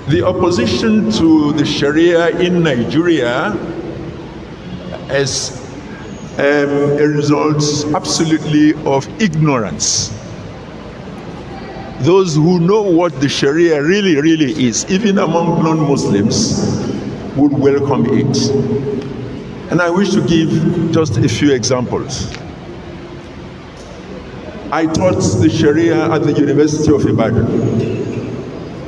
The opposition to the Sharia in Nigeria is a result absolutely of ignorance. Those who know what the Sharia really is, even among non-Muslims, would welcome it. And I wish to give just a few examples. I taught the Sharia at the University of Ibadan.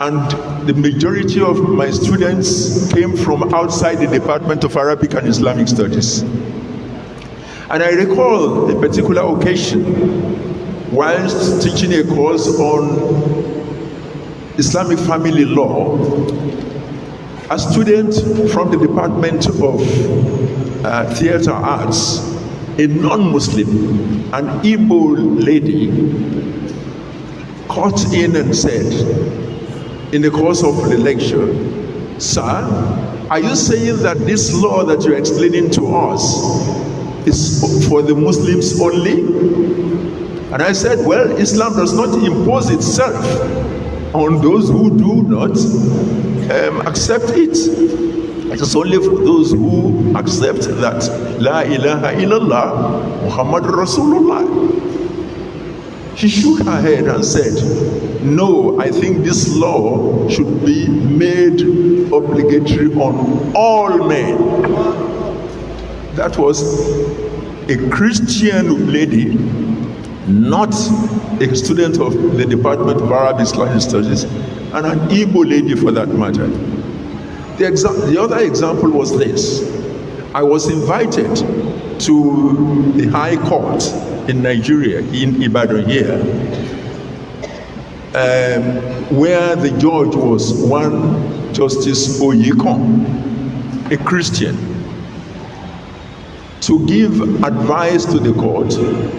And the majority of my students came from outside the Department of Arabic and Islamic Studies. And I recall a particular occasion whilst teaching a course on Islamic family law. A student from the Department of Theatre Arts, a non-Muslim, an Igbo lady, caught in and said, in the course of the lecture, "Sir, are you saying that this law that you're explaining to us is for the Muslims only?" And I said, well, Islam does not impose itself on those who do not accept it. It is only for those who accept that La ilaha illallah Muhammadur Rasulullah. She shook her head and said, no, I think this law should be made obligatory on all men. That was a Christian lady, not a student of the Department of Arabic Islamic Studies, and an Igbo lady for that matter. The other example was this. I was invited to the High Court in Nigeria, in Ibadan here, where the judge was one Justice Oyekon, a Christian, to give advice to the court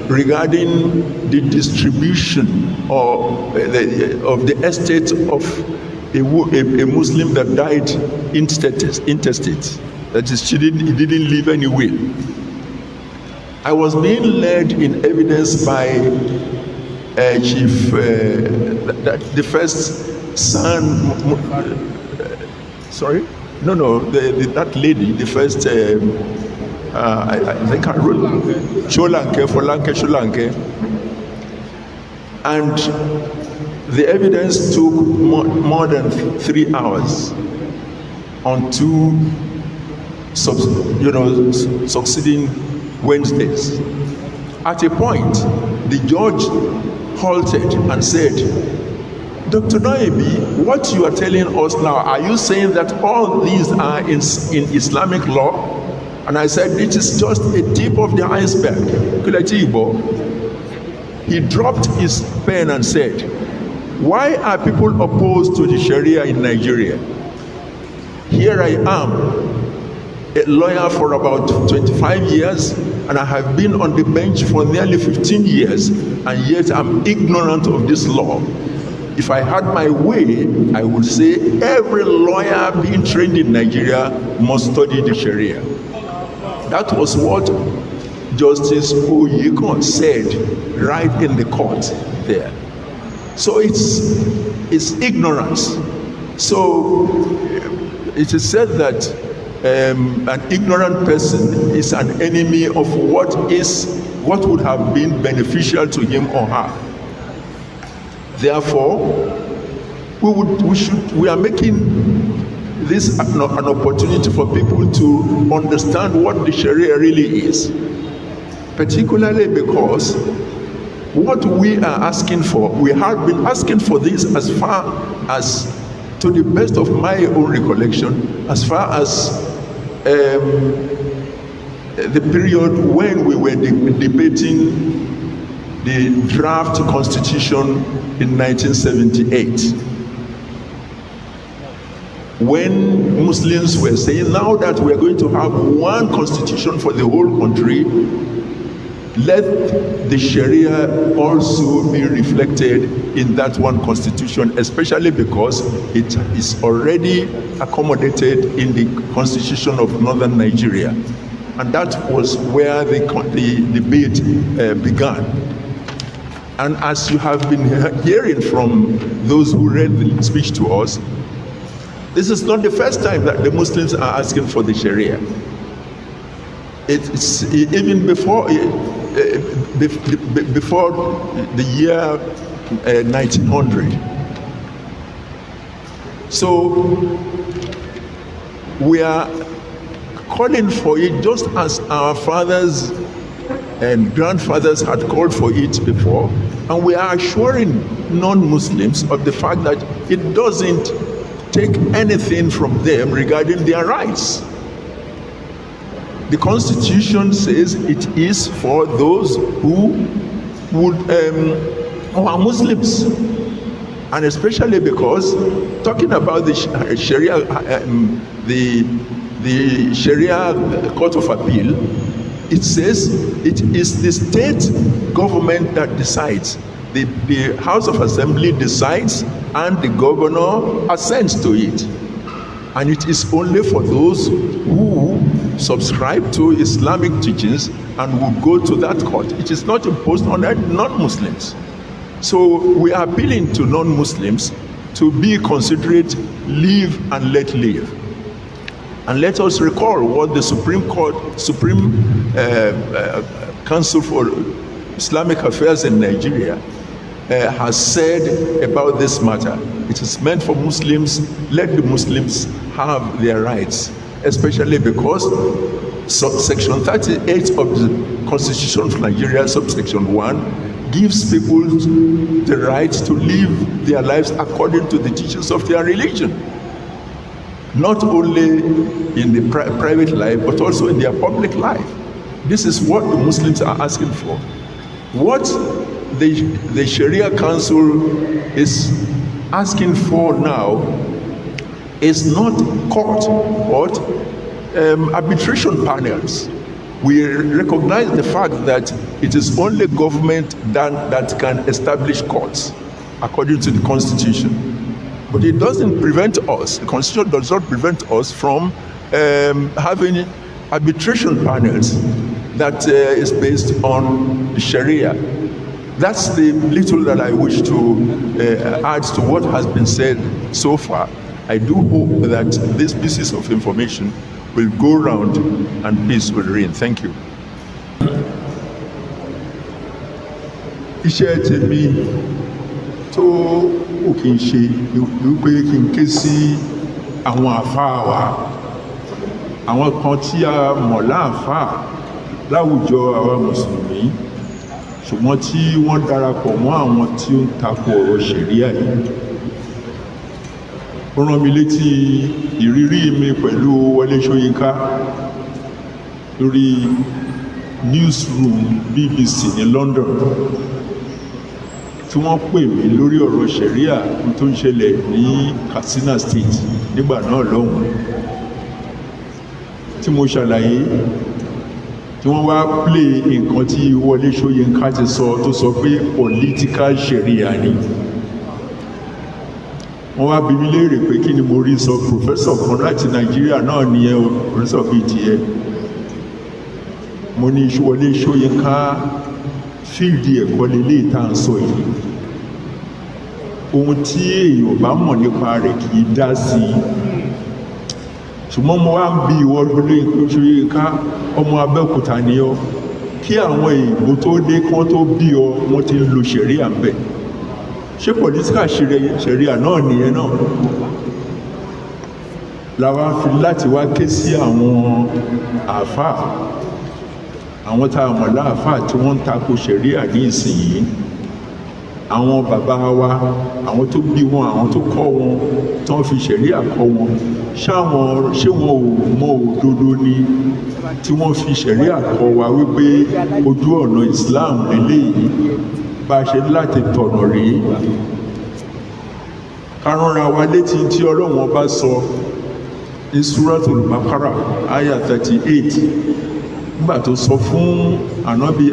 regarding the distribution of the estate of a Muslim that died intestate. That is, he didn't leave any will. I was being led in evidence by the first son. That lady, the first. I can't remember. Sholanke. And the evidence took more than 3 hours on two succeeding Wednesdays. At a point, the judge halted and said, Dr. Noibi, what you are telling us now, are you saying that all these are in Islamic law? And I said, it is just a tip of the iceberg. He dropped his pen and said, why are people opposed to the Sharia in Nigeria? Here I am, a lawyer for about 25 years, and I have been on the bench for nearly 15 years, and yet I'm ignorant of this law. If I had my way, I would say every lawyer being trained in Nigeria must study the Sharia. That was what Justice Oyekon said right in the court there. So it's ignorance. So it is said that an ignorant person is an enemy of what would have been beneficial to him or her. Therefore, we are making this an opportunity for people to understand what the Sharia really is, particularly because what we are asking for, we have been asking for this as far as, to the best of my own recollection, as far as the period when we were debating the draft constitution in 1978. When Muslims were saying, now that we are going to have one constitution for the whole country, let the Sharia also be reflected in that one constitution, especially because it is already accommodated in the constitution of northern Nigeria. And that was where the debate began. And as you have been hearing from those who read the speech to us, this is not the first time that the Muslims are asking for the Sharia. It's even before the year 1900. So we are calling for it just as our fathers and grandfathers had called for it before, and we are assuring non-Muslims of the fact that it doesn't take anything from them regarding their rights. The Constitution says it is for those who are Muslims, and especially because talking about the Sharia, the Sharia Court of Appeal, it says it is the state government that decides. The House of Assembly decides, and the governor assents to it. And it is only for those who subscribe to Islamic teachings and will go to that court. It is not imposed on non-Muslims. So we are appealing to non-Muslims to be considerate, live and let live. And let us recall what the Supreme Council for Islamic Affairs in Nigeria has said about this matter. It is meant for Muslims. Let the Muslims have their rights, especially because Section 38 of the Constitution of Nigeria, subsection 1, gives people the right to live their lives according to the teachings of their religion. Not only in the private life, but also in their public life. This is what the Muslims are asking for. What the Sharia Council is asking for now is not court, but arbitration panels. We recognize the fact that it is only government that can establish courts according to the Constitution. But it doesn't prevent us, the Constitution does not prevent us from having arbitration panels that is based on the Sharia. That's the little that I wish to add to what has been said so far. I do hope that this pieces of information will go round and peace will reign. Thank you. Iṣẹ́ tèmi tó kò kí n ṣe wípé kí n ké sí àwọn àfáà wa, àwọn kan tí a mọ̀ láàfáà láwùjọ àwa mùsùlùmí, ṣùgbọ́n tí wọ́n darapọ̀ mọ́ àwọn tí ó ń tako ọ̀rọ̀ ṣẹ̀ríà yìí. Ó rán mi létí ìrírí mi pẹ̀lú Wọlé Ṣóyínká lórí newsroom BBC ní London, tí wọ́n pè mí lórí ọ̀rọ̀ ṣẹ̀ríà tó ń ṣẹlẹ̀ ní Katsina State nígbà náà lọ́hùn, tí mo ṣàlàyé, tí wọ́n wá play nǹkan tí Wọlé Ṣóyínká ti sọ tó sọ pé political ṣẹ̀ríà ni. Wọ́n wá bi mí léèrè pé kí ni mo rí sọ, professor kan láti Nàìjíríà náà nìyẹn o, professor bíi tiẹ̀. Mo ní Wọlé Ṣóyínká fíìdì ẹ̀kọ́ lélẹ̀ tá à ń sọ yìí. Ohun tí èèyàn bá mọ̀ nípa rẹ̀ kì í dá sí i. Ṣùgbọ́n mo wá ń bi ìwọ Wọlé Ṣóyínká, ọmọ Abẹ́òkúta ni ọ́, kí àwọn èèbó tó dé kán tó bí ọ wọ́n ti ń lo ṣẹ̀ríà ń bẹ̀. Ṣé political ṣẹ̀ríà náà nìyẹn náà? La wá fi láti wá ké sí àwọn àáfàá, àwọn tá a mọ̀ láàfáà tí wọ́n ń tako ṣẹ̀ríà ní ìsinyìí, àwọn bàbá wa, àwọn tó bí wọn, àwọn tó kọ́ wọn, tó ń fi ṣẹ̀ríà kọ́ wọn, ṣé wọn ò mọ òdodo ni tí wọ́n fi ṣẹ̀ríà kọ́ wa wípé ojú ọ̀nà Islam lélẹ́yìí, bá a ṣe láti tọ̀nà rèé. Ká ránra wa létí tí Ọlọ́run bá sọ ní Suratul Baqara ayah 38, nígbà tó sọ fún ànábì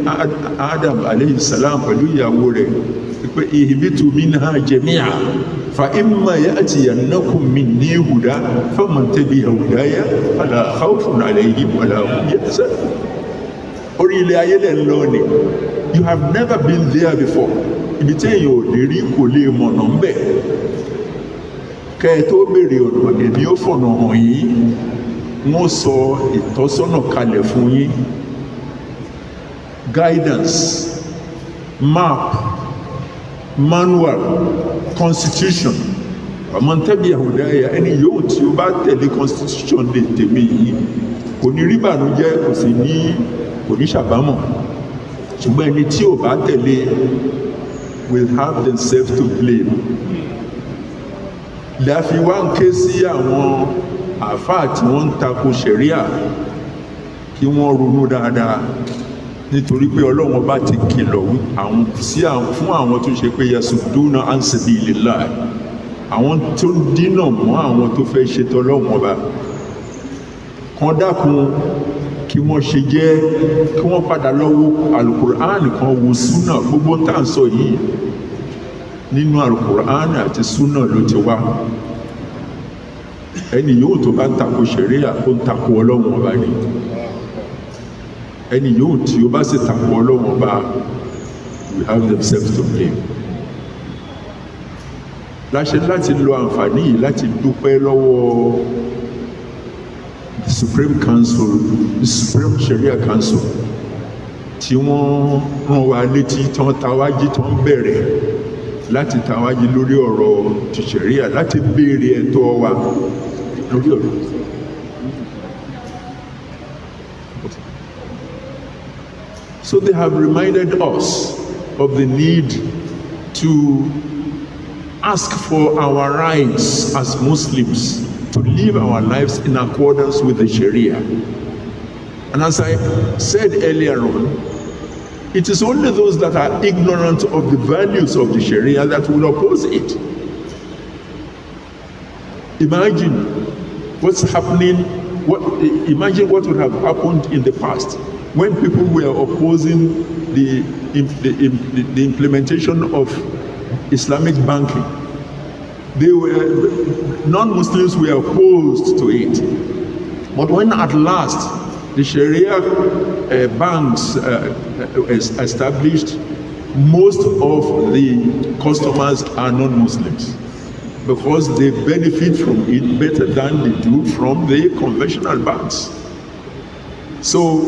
Adam alayhi salam pẹ̀lú ìyàwó rẹ̀ pé ihbitu minha jami'a فإما يأتينكم مني هدى فمن تبع هداي فلا خوف عليهم ولا هم يحزنون. Orí ilẹ̀ ayé lẹ̀ ń lọ ni. You have never been there before. Ibi tí èèyàn ò lè rí kò lè mọ̀nà ń bẹ̀. Kẹ́ ẹ tó béèrè ọ̀nà èmi ó fọ̀nà hàn yín. Wọ́n sọ ìtọ́sọ́nà kalẹ̀ fún yín. Guidance, map, manual, constitution. Àmọ́ tẹ́bí àwùdá ẹ̀yà ẹni yóò tí ó bá tẹ̀lé constitution lè tèmi yìí kò ní rí bànújẹ́ kò ní ṣàbámọ̀, ṣùgbọ́n ẹni tí ò bá tẹ̀lé will have themselves to blame. Láfi wá ń ké sí àwọn àfáà tí wọ́n ń tako Sharia kí wọ́n ronú dáadáa, nítorí pé Ọlọ́run bá ti kìlọ̀ fún àwọn tó ṣe pé yasudduna an sabilillah, àwọn tó dínà mọ́ àwọn tó fẹ́ ṣe tọ́lọ́run ọba, kan dákun kí wọ́n ṣe jẹ́ kí wọ́n padà lọ́wọ́ alukur'an kan wo súnà. Gbogbo tá à ń sọ yìí nínú alukur'an àti súnà ló ti wá. Ẹni yóò tó bá tako Sharia ó ń tako Ọlọ́run ọba ni. Ẹni yóò tí ó bá sì tako Ọlọ́run ọba we have themselves to blame. Láṣẹ láti lo àǹfààní yìí láti dúpẹ́ lọ́wọ́ the Supreme Council, the Supreme Sharia Council, tí wọ́n rán wa létí tí wọ́n tawájí tí wọ́n bẹ̀rẹ̀ láti tawájí lórí ọ̀rọ̀ ti Sharia, láti béèrè ẹ̀tọ́ wa lórí ọ̀rọ̀. So they have reminded us of the need to ask for our rights as Muslims to live our lives in accordance with the Sharia. And as I said earlier on, it is only those that are ignorant of the values of the Sharia that will oppose it. Imagine what's happening, imagine what would have happened in the past when people were opposing the implementation of Islamic banking. Non-Muslims were opposed to it. But when at last the Sharia banks established, most of the customers are non-Muslims because they benefit from it better than they do from the conventional banks. So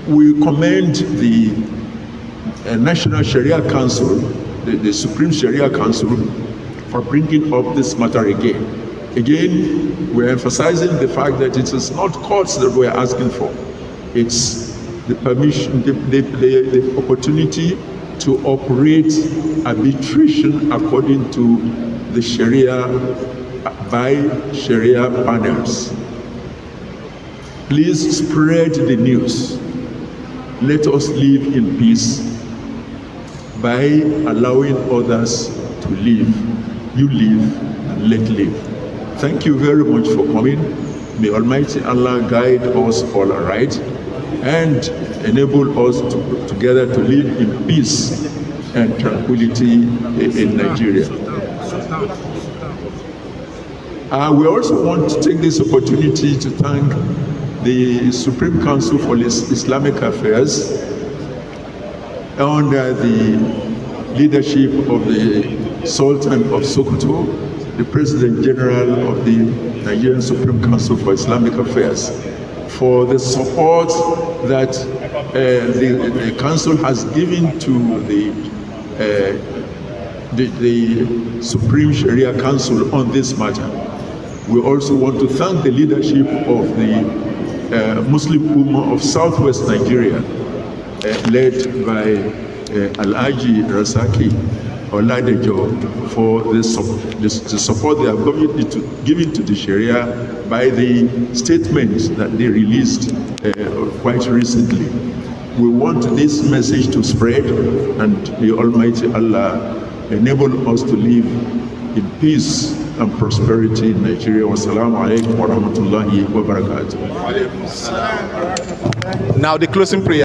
we commend the National Sharia Council, the Supreme Sharia Council, for bringing up this matter again. Again, we're emphasizing the fact that it is not courts that we're asking for. It's the permission, the opportunity to operate arbitration according to the Sharia, by Sharia panels. Please spread the news. Let us live in peace by allowing others to live. You live and let live. Thank you very much for coming. May Almighty Allah guide us all aright and enable us together to live in peace and tranquility in Nigeria. We also want to take this opportunity to thank the Supreme Council for Islamic Affairs under the leadership of the Sultan of Sokoto, the President General of the Nigerian Supreme Council for Islamic Affairs, for the support that the Council has given to the Supreme Sharia Council on this matter. We also want to thank the leadership of the Muslim Ummah of Southwest Nigeria, led by Alhaji Rasaki Oladejo, for the support they have given to the Sharia by the statements that they released quite recently. We want this message to spread, and may Almighty Allah enable us to live in peace and prosperity in Nigeria. Wassalamu alaikum wa rahmatullahi wa barakatuh. Now the closing prayer.